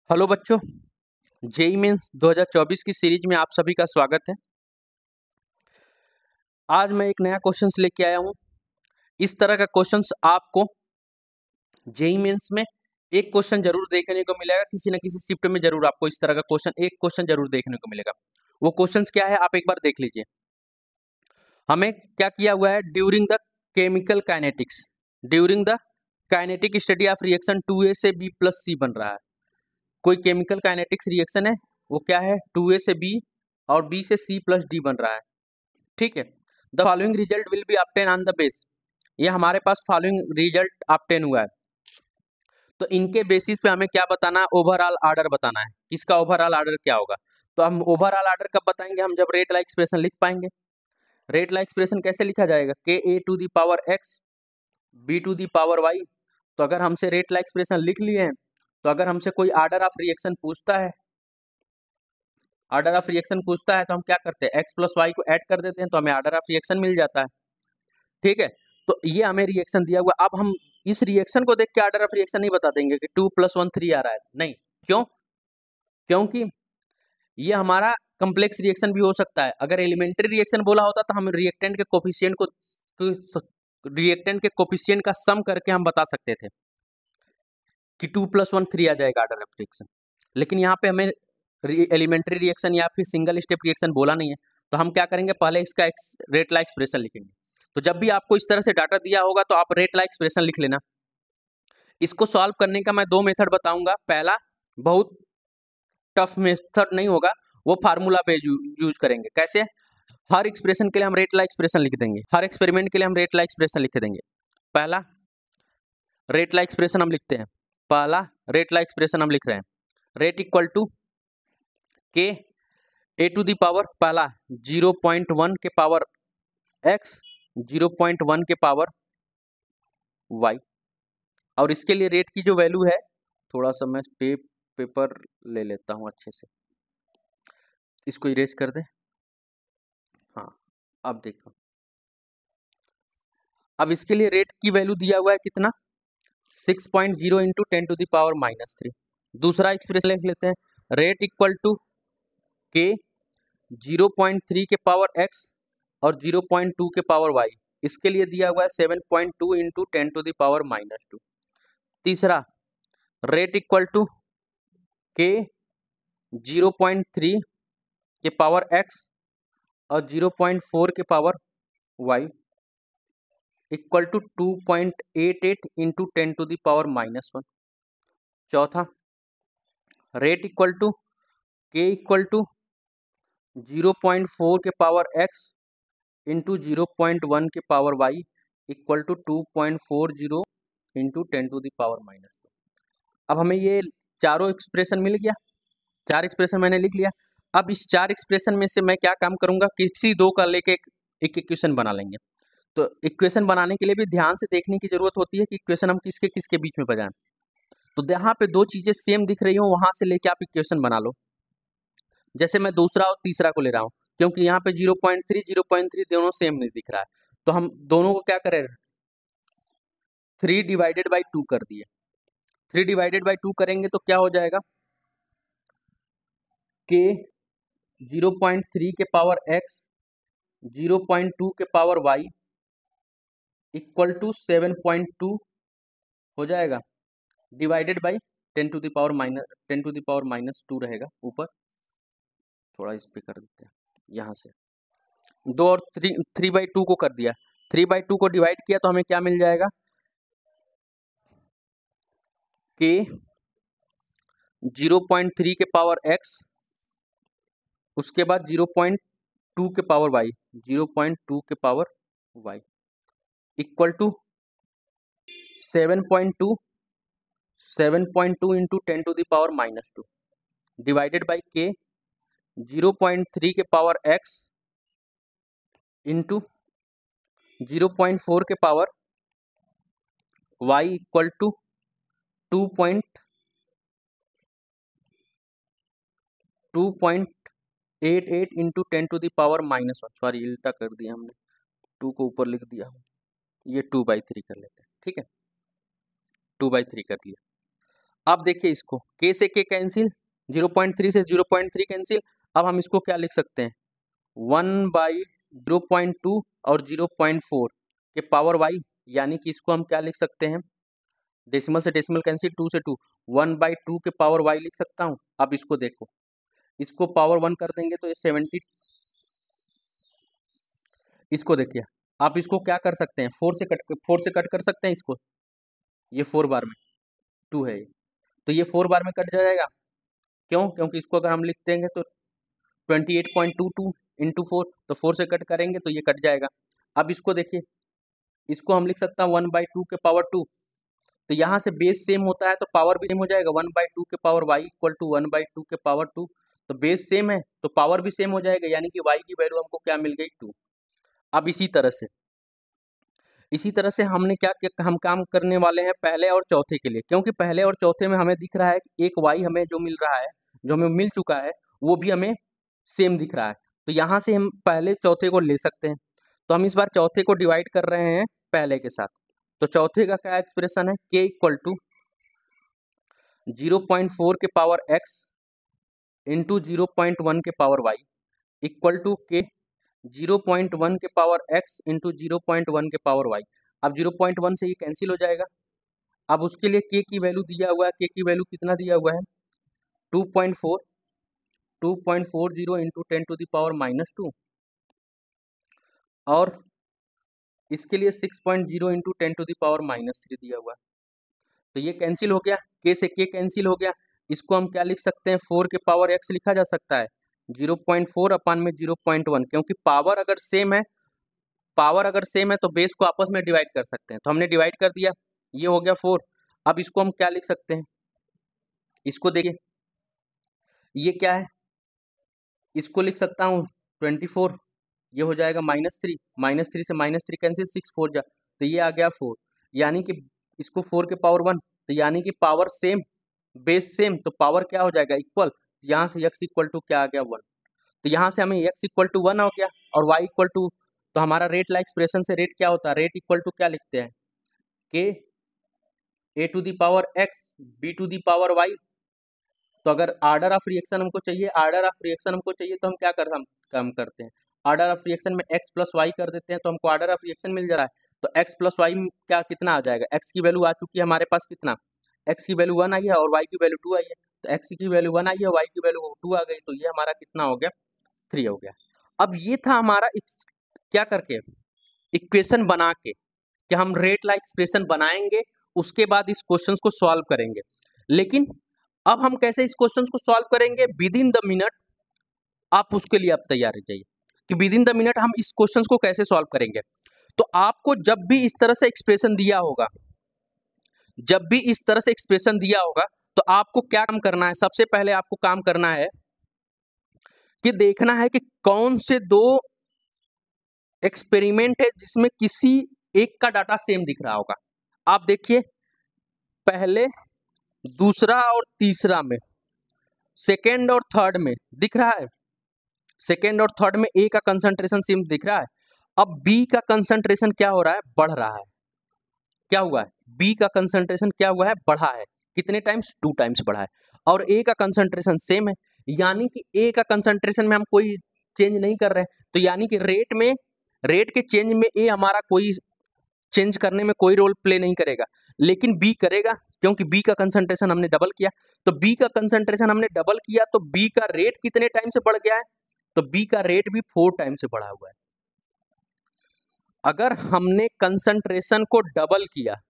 Hello बच्चों, JEE mains 2024 की series में आप सभी का स्वागत है। आज मैं एक नया क्वेश्चंस लेके आया हूँ। इस तरह का क्वेश्चंस आपको जेई मेंस में एक क्वेश्चन जरूर देखने को मिलेगा, किसी न किसी शिफ्ट में जरूर आपको इस तरह का एक क्वेश्चन जरूर देखने को मिलेगा। वो क्वेश्चंस क्या है आप एक बार देख लीजिए। हमें क्या किया हुआ है, during the chemical kinetics, during the kinetic study of reaction 2A से B प्लस C बन रहा है। कोई केमिकल काइनेटिक्स रिएक्शन है, वो क्या है 2A से B और B से C प्लस D बन रहा है। ठीक है, the following result will be obtain on the base, ये हमारे पास फॉलोइंग रिजल्ट ऑब्टेन हुआ है। तो इनके बेसिस पे हमें क्या बताना है, ओवरऑल ऑर्डर बताना है। किसका ओवरऑल ऑर्डर क्या होगा, तो हम ओवरऑल ऑर्डर कब बताएंगे, हम जब रेट लाइक एक्सप्रेशन लिख पाएंगे। रेट लाइक एक्सप्रेशन कैसे लिखा जाएगा, के A to the power X B to the power Y. तो अगर हमसे रेट लाइक एक्सप्रेशन लिख लिए हैं, तो अगर हमसे कोई ऑर्डर ऑफ रिएक्शन पूछता है, ऑर्डर ऑफ रिएक्शन पूछता है तो हम क्या करते हैं, एक्स प्लस वाई को ऐड कर देते हैं, तो हमें ऑर्डर ऑफ रिएक्शन मिल जाता है। ठीक है, तो ये हमें रिएक्शन दिया हुआ। अब हम इस रिएक्शन को देख के ऑर्डर ऑफ रिएक्शन नहीं बता देंगे कि 2 + 1 3 आ रहा है, नहीं। क्यों? क्योंकि ये हमारा कम्प्लेक्स रिएक्शन भी हो सकता है। अगर एलिमेंट्री रिएक्शन बोला होता तो हम रिएक्टेंट के कोफिशिएंट का सम करके हम बता सकते थे कि 2 + 1 3 आ जाएगा ऑर्डर ऑफ रिएक्शन। लेकिन यहाँ पे हमें एलिमेंट्री रिएक्शन या फिर सिंगल स्टेप रिएक्शन बोला नहीं है, तो हम क्या करेंगे, पहले इसका रेट लाइक एक्सप्रेशन लिखेंगे। तो जब भी आपको इस तरह से डाटा दिया होगा तो आप रेट लाइक एक्सप्रेशन लिख लेना। इसको सॉल्व करने का मैं दो मेथड बताऊंगा। पहला बहुत टफ मेथड नहीं होगा, वो फार्मूला पे यूज करेंगे। कैसे? हर एक्सप्रेशन के लिए हम रेट लाइक एक्सप्रेशन लिख देंगे, हर एक्सपेरिमेंट के लिए हम रेट लाइक एक्सप्रेशन लिख देंगे। पहला रेट लाइक एक्सप्रेशन हम लिखते हैं, पहला रेट लाइक एक्सप्रेशन हम लिख रहे हैं, रेट इक्वल टू के ए टू दी पावर पहला 0.1 के पावर x 0.1 के पावर y। और इसके लिए रेट की जो वैल्यू है, थोड़ा सा मैं पेपर ले लेता हूं अच्छे से, इसको इरेज कर दे। हाँ, अब देखो, अब इसके लिए रेट की वैल्यू दिया हुआ है कितना, 6.0 इंटू 10⁻⁻3। दूसरा एक्सप्रेशन लिख लेते हैं, रेट इक्वल टू के 0.3 के पावर x और 0.2 के पावर y। इसके लिए दिया हुआ है 7.2 इंटू 10⁻⁻2। तीसरा रेट इक्वल टू के 0.3 के पावर x और 0.4 के power y equal to 2.88 into 10⁻⁻1। चौथा रेट इक्वल टू के इक्वल टू 0.4 के पावर x इंटू 0.1 के power y equal to 2.40 into 10⁻⁻2। अब हमें ये चारों एक्सप्रेशन मिल गया, चार एक्सप्रेशन मैंने लिख लिया। अब इस चार एक्सप्रेशन में से मैं क्या काम करूंगा, किसी दो का लेके एक इक्वेशन बना लेंगे। तो इक्वेशन बनाने के लिए भी ध्यान से देखने की जरूरत होती है कि इक्वेशन हम किसके किसके बीच में बजाएं। तो यहाँ पे दो चीजें सेम दिख रही हो, वहां से लेके आप इक्वेशन बना लो। जैसे मैं दूसरा और तीसरा को ले रहा हूँ, क्योंकि यहाँ पे 0.3 दोनों सेम नहीं दिख रहा है, तो हम दोनों को क्या करें, 3/2 कर दिए। 3/2 करेंगे तो क्या हो जाएगा, के 0.3 के पावर x 0.2 के पावर y इक्वल टू 7.2 हो जाएगा, डिवाइडेड बाई 10⁻⁻2 रहेगा ऊपर। थोड़ा इस पे कर देते हैं, यहाँ से 2 और 3/2 को कर दिया, 3/2 को डिवाइड किया तो हमें क्या मिल जाएगा, के 0.3 के पावर x उसके बाद 0.2 के पावर y 0.2 के power y equal to 7.2 into 10⁻⁻2 divided by के 0.3 के पावर x इंटू 0.4 के power y equal to 2.88 into 10⁻⁻1। Sorry, उल्टा कर दिया हमने, 2 को ऊपर लिख दिया, ये 2/3 कर लेते हैं। ठीक है, 2/3 कर दिया। अब देखिए इसको k से k कैंसिल, 0.3 से 0.3 कैंसिल। अब हम इसको क्या लिख सकते हैं, 1/0.2 और 0.4 के पावर y, यानी कि इसको हम क्या लिख सकते हैं, डेसिमल से डेसिमल कैंसिल, 2 से 2, 1/2 के पावर y लिख सकता हूँ। अब इसको देखो, इसको पावर 1 कर देंगे तो ये 70, इसको देखिए आप इसको क्या कर सकते हैं, 4 से कट कर सकते हैं इसको, ये 4 बार में 2 है ये, तो ये 4 बार में कट जाएगा। क्यों? क्योंकि इसको अगर हम लिख देंगे तो 28.22 इंटू 4, तो 4 से कट करेंगे तो ये कट जाएगा। अब इसको देखिए, इसको हम लिख सकते हैं 1/2 के पावर 2, तो यहाँ से बेस सेम होता है तो पावर भी सेम हो जाएगा, 1/2 के पावर y इक्वल टू 1/2 के पावर 2, तो बेस सेम है तो पावर भी सेम हो जाएगा, यानी कि y की वैल्यू हमको क्या मिल गई, 2। अब इसी तरह से हमने क्या हम काम करने वाले हैं पहले और चौथे के लिए, क्योंकि पहले और चौथे में हमें दिख रहा है कि एक y हमें जो मिल रहा है, जो हमें मिल चुका है, वो भी हमें सेम दिख रहा है, तो यहाँ से हम पहले चौथे को ले सकते हैं। तो हम इस बार चौथे को डिवाइड कर रहे हैं पहले के साथ, तो चौथे का क्या एक्सप्रेशन है, k इक्वल टू 0.4 के पावर x इंटू 0.1 के power y equal to k 0.1 के पावर x इंटू 0.1 के पावर y। अब 0.1 से ये कैंसिल हो जाएगा। अब उसके लिए k की वैल्यू दिया हुआ है, k की वैल्यू कितना दिया हुआ है, 2.40 इंटू 10 टू द पावर -2, और इसके लिए 6.0 इंटू 10 टू द पावर -3 दिया हुआ है। तो ये कैंसिल हो गया, k से k कैंसिल हो गया। इसको हम क्या लिख सकते हैं, 4 के पावर x लिखा जा सकता है, 0.4 अपान में 0.1, क्योंकि पावर अगर सेम है तो बेस को आपस में डिवाइड कर सकते हैं, तो हमने डिवाइड कर दिया, ये हो गया 4। अब इसको हम क्या लिख सकते हैं, इसको देखिए ये क्या है, इसको लिख सकता हूँ 24, ये हो जाएगा -3, -3 से -3 कैंसिल, 6 4 जा, तो ये आ गया 4, यानी कि इसको 4 के पावर 1, तो यानी कि पावर सेम बेस सेम, तो पावर क्या हो जाएगा, इक्वल, यहाँ से x इक्वल टू क्या आ गया, 1, तो यहाँ से हमें x इक्वल टू 1 हो गया, और y इक्वल टू, तो हमारा रेट ला एक्सप्रेशन से रेट क्या होता है, रेट इक्वल टू क्या लिखते हैं, k a to the power x b to the power y। तो अगर ऑर्डर ऑफ रिएक्शन हमको चाहिए, तो हम क्या काम करते हैं, ऑर्डर ऑफ रिएक्शन में x प्लस वाई कर देते हैं, तो हमको ऑर्डर ऑफ रिएक्शन मिल जा रहा है। तो x प्लस वाई क्या कितना आ जाएगा, x की वैल्यू आ चुकी है हमारे पास, कितना, x की वैल्यू 1 आई है और y की वैल्यू 2 आई है, तो x की वैल्यू 1 आई है, y की वैल्यू 2 आ गई, तो ये हमारा कितना हो गया, 3 हो गया। अब ये था हमारा क्या करके, इक्वेशन बना के, कि हम रेट ला एक्सप्रेशन बनाएंगे, उसके बाद इस क्वेश्चन को सॉल्व करेंगे। लेकिन अब हम कैसे इस क्वेश्चन को सॉल्व करेंगे, विद इन द मिनट, आप उसके लिए आप तैयार रह जाइए कि विद इन द मिनट हम इस क्वेश्चन को कैसे सॉल्व करेंगे। तो आपको जब भी इस तरह से एक्सप्रेशन दिया होगा, तो आपको क्या काम करना है, सबसे पहले आपको काम करना है कि देखना है कि कौन से दो एक्सपेरिमेंट है जिसमें किसी एक का डाटा सेम दिख रहा होगा। आप देखिए पहले, दूसरा और तीसरा में, सेकेंड और थर्ड में दिख रहा है, सेकेंड और थर्ड में ए का कंसंट्रेशन सेम दिख रहा है। अब बी का कंसंट्रेशन क्या हो रहा है, बढ़ रहा है, क्या हुआ है, बी का कंसंट्रेशन क्या हुआ है, बढ़ा है, कितने टाइम्स, 2 टाइम्स बढ़ा है, और ए का कंसंट्रेशन सेम है, यानी कि ए का कंसंट्रेशन में हम कोई चेंज नहीं कर रहे हैं, तो यानी कि रेट के चेंज में ए हमारा कोई चेंज करने में कोई रोल प्ले नहीं करेगा, लेकिन बी करेगा, क्योंकि बी का कंसंट्रेशन हमने डबल किया। तो बी का कंसंट्रेशन हमने डबल किया तो बी का रेट कितने टाइम से बढ़ गया है, तो बी का रेट भी 4 टाइम से बढ़ा हुआ है। अगर हमने कंसंट्रेशन को डबल किया,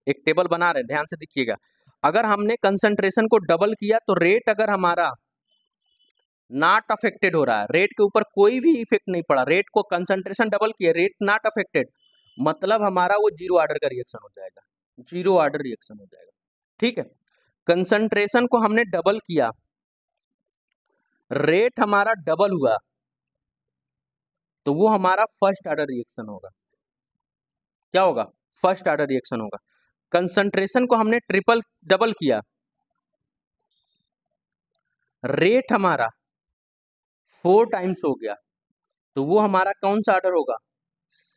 एक टेबल बना रहे हैं, ध्यान से देखिएगा, अगर हमने कंसंट्रेशन को डबल किया तो रेट अगर हमारा नॉट अफेक्टेड हो रहा है, रेट के ऊपर कोई भी इफेक्ट नहीं पड़ा, रेट को कंसंट्रेशन डबल किया, रेट नॉट अफेक्टेड, मतलब हमारा वो जीरो ऑर्डर का रिएक्शन हो जाएगा, जीरो ऑर्डर रिएक्शन हो जाएगा, ठीक है। कंसंट्रेशन को हमने डबल किया, रेट हमारा डबल हुआ, तो वो हमारा फर्स्ट ऑर्डर रिएक्शन होगा, क्या होगा, फर्स्ट ऑर्डर रिएक्शन होगा। कंसंट्रेशन को हमने डबल किया, रेट हमारा 4 टाइम्स हो गया, तो वो हमारा कौन सा ऑर्डर होगा,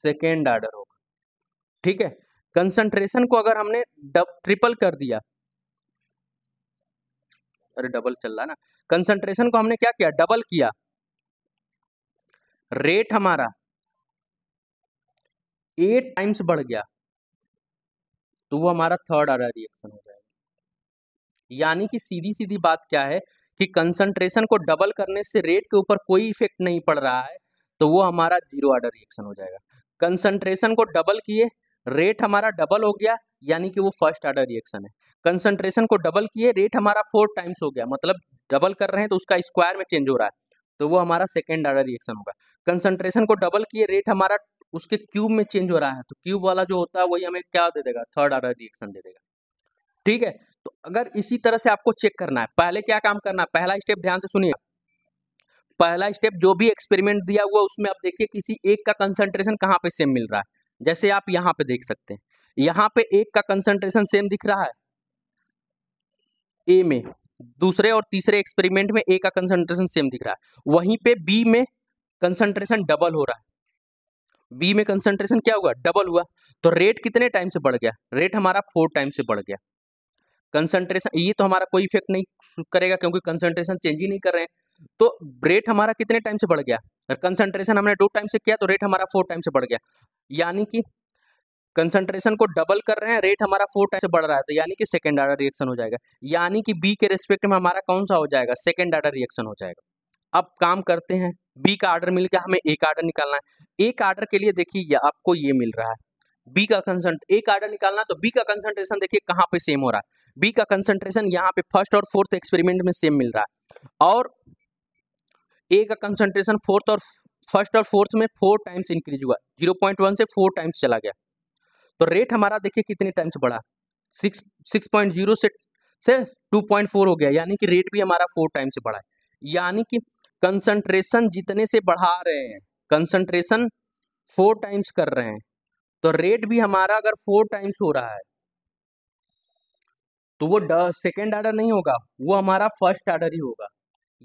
सेकेंड ऑर्डर होगा, ठीक है। कंसंट्रेशन को अगर हमने ट्रिपल कर दिया, अरे डबल चल रहा है ना, कंसंट्रेशन को हमने क्या किया, डबल किया, रेट हमारा 8 टाइम्स बढ़ गया, तो वो हमारा थर्ड ऑर्डर रिएक्शन हो जाएगा। यानी कि सीधी सीधी बात क्या है कि कंसंट्रेशन को डबल करने से रेट के ऊपर कोई इफेक्ट नहीं पड़ रहा है, तो वो हमारा जीरो ऑर्डर रिएक्शन हो जाएगा। कंसंट्रेशन को डबल किए, रेट हमारा डबल हो गया, यानी कि वो फर्स्ट ऑर्डर रिएक्शन है। कंसंट्रेशन को डबल किए, रेट हमारा 4 टाइम्स हो गया, मतलब डबल कर रहे हैं तो उसका स्क्वायर में चेंज हो रहा है, तो वो हमारा सेकेंड ऑर्डर रिएक्शन होगा। कंसंट्रेशन को डबल किए, रेट हमारा उसके क्यूब में चेंज हो रहा है, तो क्यूब वाला जो होता है वही हमें क्या दे देगा, थर्ड ऑर्डर रिएक्शन दे देगा। ठीक है, तो अगर इसी तरह से आपको चेक करना है, पहले क्या काम करना है, पहला स्टेप ध्यान से सुनिए। पहला स्टेप जो भी एक्सपेरिमेंट दिया हुआ उसमें आप देखिए किसी एक का कंसंट्रेशन कहाँ पे सेम मिल रहा है। जैसे आप यहाँ पे देख सकते हैं, यहाँ पे एक का कंसंट्रेशन सेम दिख रहा है ए में, दूसरे और तीसरे एक्सपेरिमेंट में ए का कंसंट्रेशन सेम दिख रहा है, वहीं पे बी में कंसंट्रेशन डबल हो रहा है, बी में कंसंट्रेशन क्या हुआ, डबल हुआ, तो रेट कितने टाइम से बढ़ गया, रेट हमारा 4 टाइम से बढ़ गया। कंसंट्रेशन ये तो हमारा कोई इफेक्ट नहीं करेगा क्योंकि कंसंट्रेशन चेंज ही नहीं कर रहे हैं, तो रेट हमारा कितने टाइम से बढ़ गया, कंसंट्रेशन हमने 2 टाइम से किया तो रेट हमारा 4 टाइम से बढ़ गया, यानी कि कंसंट्रेशन को डबल कर रहे हैं, रेट हमारा 4 टाइम से बढ़ रहा है, तो यानी कि सेकंड ऑर्डर रिएक्शन हो जाएगा, यानी कि बी के रिस्पेक्ट में हमारा कौन सा हो जाएगा, सेकंड ऑर्डर रिएक्शन हो जाएगा। अब काम करते हैं, बी का ऑर्डर मिल गया, हमें ए का ऑर्डर निकालना है। एक ऑर्डर के लिए देखिए आपको ये मिल रहा है, बी का एक ऑर्डर निकालना, तो बी का कंसंट्रेशन देखिए कहाँ पे सेम हो रहा है, बी का कंसंट्रेशन यहाँ पे फर्स्ट और फोर्थ एक्सपेरिमेंट में सेम मिल रहा है, और ए का कंसंट्रेशन फर्स्ट और फोर्थ में 4 टाइम्स इंक्रीज हुआ, 0.1 से 4 टाइम्स चला गया, तो रेट हमारा देखिए कितने टाइम्स बढ़ा, 6.0 से 2.4 हो गया, यानी कि रेट भी हमारा 4 टाइम से बढ़ा है। यानी कि कंसंट्रेशन जितने से बढ़ा रहे हैं, कंसंट्रेशन 4 टाइम्स कर रहे हैं, तो रेट भी हमारा अगर 4 टाइम्स हो रहा है तो वो सेकेंड ऑर्डर नहीं होगा, वो हमारा फर्स्ट ऑर्डर ही होगा।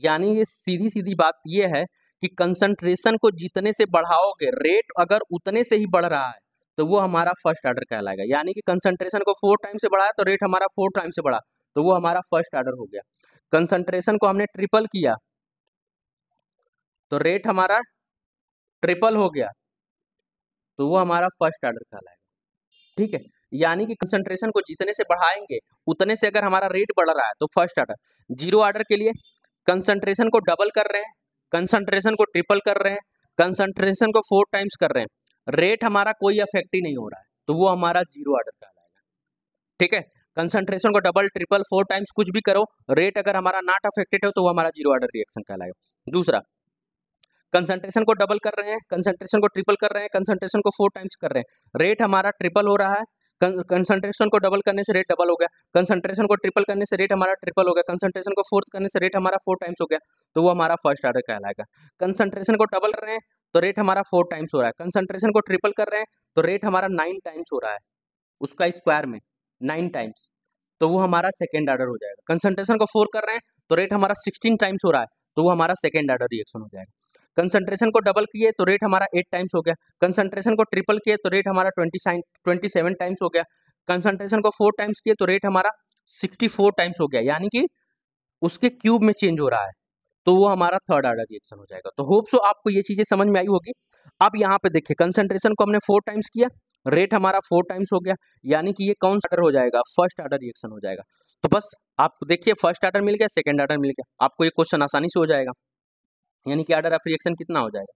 यानी ये सीधी सीधी बात ये है कि कंसंट्रेशन को जितने से बढ़ाओगे, रेट अगर उतने से ही बढ़ रहा है तो वो हमारा फर्स्ट ऑर्डर कहलाएगा। यानी कि कंसंट्रेशन को 4 टाइम से बढ़ाया तो रेट हमारा 4 टाइम से बढ़ा, तो वो हमारा फर्स्ट ऑर्डर हो गया। कंसंट्रेशन को हमने ट्रिपल किया तो रेट हमारा ट्रिपल हो गया, तो वो हमारा फर्स्ट ऑर्डर कहलाएगा। ठीक है, यानी कि कंसंट्रेशन को जितने से बढ़ाएंगे उतने से अगर हमारा रेट बढ़ रहा है तो फर्स्ट ऑर्डर। जीरो ऑर्डर के लिए कंसंट्रेशन को डबल कर रहे हैं, कंसंट्रेशन को ट्रिपल कर रहे हैं, कंसंट्रेशन को 4 टाइम्स कर रहे हैं, रेट हमारा कोई अफेक्ट ही नहीं हो रहा है, तो वो हमारा जीरो ऑर्डर कहलाएगा। ठीक है, कंसंट्रेशन को डबल ट्रिपल 4 टाइम्स कुछ भी करो, रेट अगर हमारा नॉट अफेक्टेड हो तो वो हमारा जीरो ऑर्डर रिएक्शन कहलाएगा। दूसरा, कंसंट्रेशन को डबल कर रहे हैं, कंसंट्रेशन को ट्रिपल कर रहे हैं, कंसंट्रेशन को 4 टाइम्स कर रहे हैं, रेट हमारा ट्रिपल हो रहा है, कंसंट्रेशन को डबल करने से रेट डबल हो गया, कंसंट्रेशन को ट्रिपल करने से रेट हमारा ट्रिपल हो गया, कंसंट्रेशन को फोर्थ करने से रेट हमारा 4 टाइम्स हो गया, तो वो हमारा फर्स्ट ऑर्डर कहलाएगा। कंसंट्रेशन को डबल कर रहे हैं तो रेट हमारा 4 टाइम्स हो रहा है, कंसंट्रेशन को ट्रिपल कर रहे हैं तो रेट हमारा 9 टाइम्स हो रहा है, उसका स्क्वायर में 9 टाइम्स, तो वो हमारा सेकेंड ऑर्डर हो जाएगा। कंसंट्रेशन को 4 कर रहे हैं तो रेट हमारा 16 टाइम्स हो रहा है, तो वो हमारा सेकेंड ऑर्डर रिएक्शन हो जाएगा। कंसंट्रेशन को डबल किए तो रेट हमारा 8 टाइम्स हो गया, कंसंट्रेशन को ट्रिपल किए तो रेट हमारा 27 टाइम्स हो गया, कंसंट्रेशन को 4 टाइम्स किए तो रेट हमारा 64 टाइम्स हो गया, यानी कि उसके क्यूब में चेंज हो रहा है, तो वो हमारा थर्ड ऑर्डर रिएक्शन हो जाएगा। तो होप सो आपको ये चीजें समझ में आई होगी। अब यहाँ पे देखिए कंसंट्रेशन को हमने 4 टाइम्स किया, रेट हमारा 4 टाइम्स हो गया, यानी कि ये कौन सा ऑर्डर हो जाएगा, फर्स्ट ऑर्डर रिएक्शन हो जाएगा। तो बस आप देखिए फर्स्ट ऑर्डर मिल गया, सेकेंड ऑर्डर मिल गया, आपको ये क्वेश्चन आसानी से हो जाएगा। यानी कि ऑर्डर ऑफ रिएक्शन कितना हो जाएगा,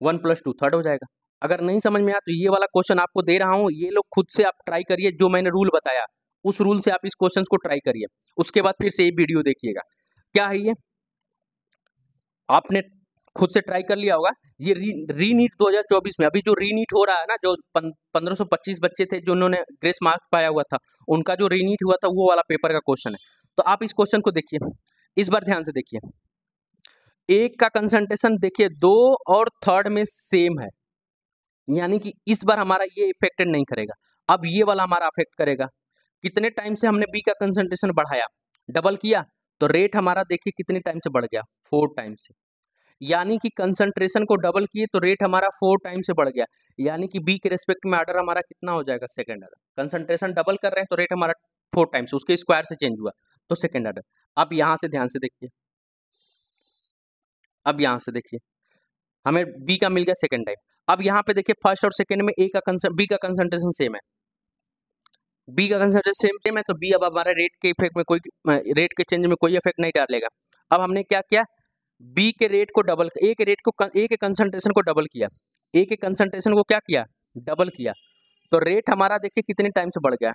1 + 2 थर्ड हो जाएगा। अगर नहीं समझ में आया तो ये वाला क्वेश्चन आपको दे रहा हूँ, ये लोग खुद से आप ट्राई करिए, जो मैंने रूल बताया उस रूल से आप इस क्वेश्चन को ट्राई करिए, उसके बाद फिर से ये वीडियो देखिएगा। क्या है ये, आपने खुद से ट्राई कर लिया होगा, ये रीनीट 2024 में अभी जो रीनीट हो रहा है ना, जो 1525 बच्चे थे जो उन्होंने ग्रेस मार्क्स पाया हुआ था, उनका जो रीनीट हुआ था वो वाला पेपर का क्वेश्चन है। तो आप इस क्वेश्चन को देखिए, इस बार ध्यान से देखिए, एक का कंसंट्रेशन देखिए 2 और थर्ड में सेम है, यानी कि इस बार हमारा ये इफेक्टेड नहीं करेगा। अब ये वाला हमारा अफेक्ट करेगा, कितने टाइम से हमने बी का कंसंट्रेशन बढ़ाया, डबल किया, तो रेट हमारा देखिए कितने टाइम से बढ़ गया, 4 टाइम से। यानी कि कंसंट्रेशन को डबल किए तो रेट हमारा 4 टाइम से बढ़ गया, यानी कि बी के रेस्पेक्ट में ऑर्डर हमारा कितना हो जाएगा, सेकंड ऑर्डर। कंसंट्रेशन डबल कर रहे हैं तो रेट हमारा 4 टाइम्स, उसके स्क्वायर से चेंज हुआ, तो सेकेंड ऑर्डर। अब यहाँ से ध्यान से देखिए, अब यहाँ से देखिए हमें बी का मिल गया सेकेंड टाइप। अब यहाँ पे देखिए फर्स्ट और सेकेंड में बी का कंसंट्रेशन सेम है, बी का कंसंट्रेशन सेम है, तो बी अब हमारे रेट के इफेक्ट में रेट के चेंज में कोई इफेक्ट नहीं डालेगा। अब हमने क्या किया, बी के रेट को डबल, ए के कंसंट्रेशन को डबल किया, ए के कंसंट्रेशन को क्या किया, डबल किया। तो रेट हमारा देखिए कितने टाइम से बढ़ गया,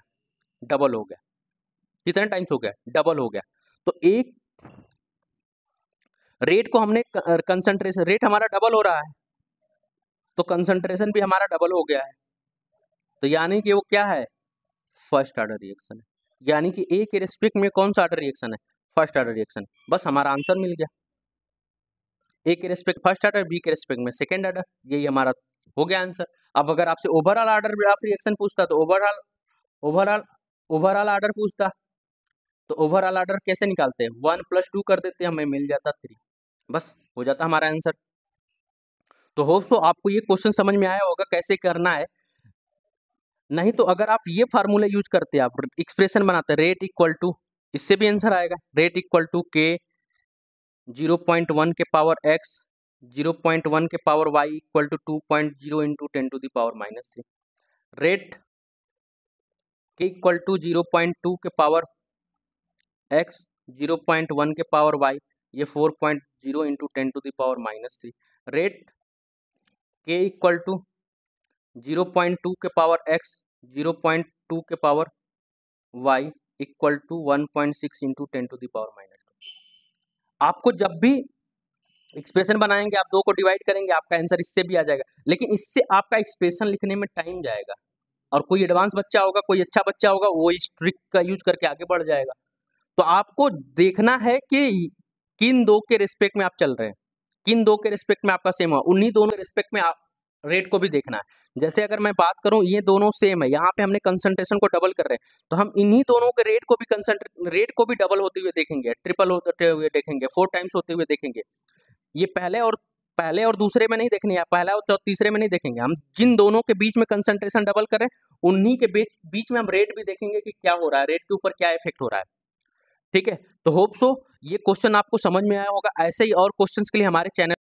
डबल हो गया। कितने टाइम्स हो गया, डबल हो गया। तो एक रेट को हमने कंसंट्रेशन, रेट हमारा डबल हो रहा है तो कंसंट्रेशन भी हमारा डबल हो गया है। तो यानी कि वो क्या है, फर्स्ट ऑर्डर रिएक्शन है। यानी कि ए के रिस्पेक्ट में कौन सा ऑर्डर रिएक्शन है, फर्स्ट ऑर्डर रिएक्शन। बस हमारा आंसर मिल गया, ए के रिस्पेक्ट फर्स्ट ऑर्डर, बी के रिस्पेक्ट में सेकेंड ऑर्डर, यही हमारा हो गया आंसर। अब अगर आपसे ओवरऑल ऑर्डर ऑफ रिएक्शन पूछता तो ओवरऑल ओवरऑल ओवरऑल ऑर्डर पूछता तो ओवरऑल ऑर्डर कैसे निकालते हैं, 1 + 2 कर देते, हमें मिल जाता 3, बस हो जाता हमारा आंसर। तो होप सो आपको ये क्वेश्चन समझ में आया होगा कैसे करना है। नहीं तो अगर आप ये फार्मूला यूज करते, आप एक्सप्रेशन बनाते रेट इक्वल टू, इससे भी आंसर आएगा, रेट इक्वल टू के 0.1 के पावर x 0.1 के power y equal to 2.0 into 10⁻⁻3, rate के इक्वल टू 0.2 के पावर x 0.1 के पावर y, ये 4.0 इंटू 10⁻⁻3, रेट के इक्वल टू 0.2 के पावर x 0.2 के power y equal to 1.6 into 10⁻⁻2। आपको जब भी एक्सप्रेशन बनाएंगे, आप 2 को डिवाइड करेंगे, आपका आंसर इससे भी आ जाएगा, लेकिन इससे आपका एक्सप्रेशन लिखने में टाइम जाएगा। और कोई एडवांस बच्चा होगा, कोई अच्छा बच्चा होगा, वो इस ट्रिक का यूज करके आगे बढ़ जाएगा। तो आपको देखना है कि किन दो के रिस्पेक्ट में आप चल रहे हैं, किन दो के रिस्पेक्ट में आपका सेम हो, उन्हीं दोनों के रिस्पेक्ट में आप रेट को भी देखना है। जैसे अगर मैं बात करूं, ये दोनों सेम है, यहाँ पे हमने कंसंट्रेशन को डबल कर रहे हैं, तो हम इन्हीं दोनों के रेट को भी डबल होते हुए देखेंगे, ट्रिपल होते हुए देखेंगे, 4 टाइम्स होते हुए देखेंगे। ये पहले और दूसरे में नहीं देखने, या पहला और तीसरे में नहीं देखेंगे, हम जिन दोनों के बीच में कंसंट्रेशन डबल कर रहे हैं उन्हीं के बीच में हम रेट भी देखेंगे कि क्या हो रहा है, रेट के ऊपर क्या इफेक्ट हो रहा है। ठीक है, तो होप सो ये क्वेश्चन आपको समझ में आया होगा। ऐसे ही और क्वेश्चंस के लिए हमारे चैनल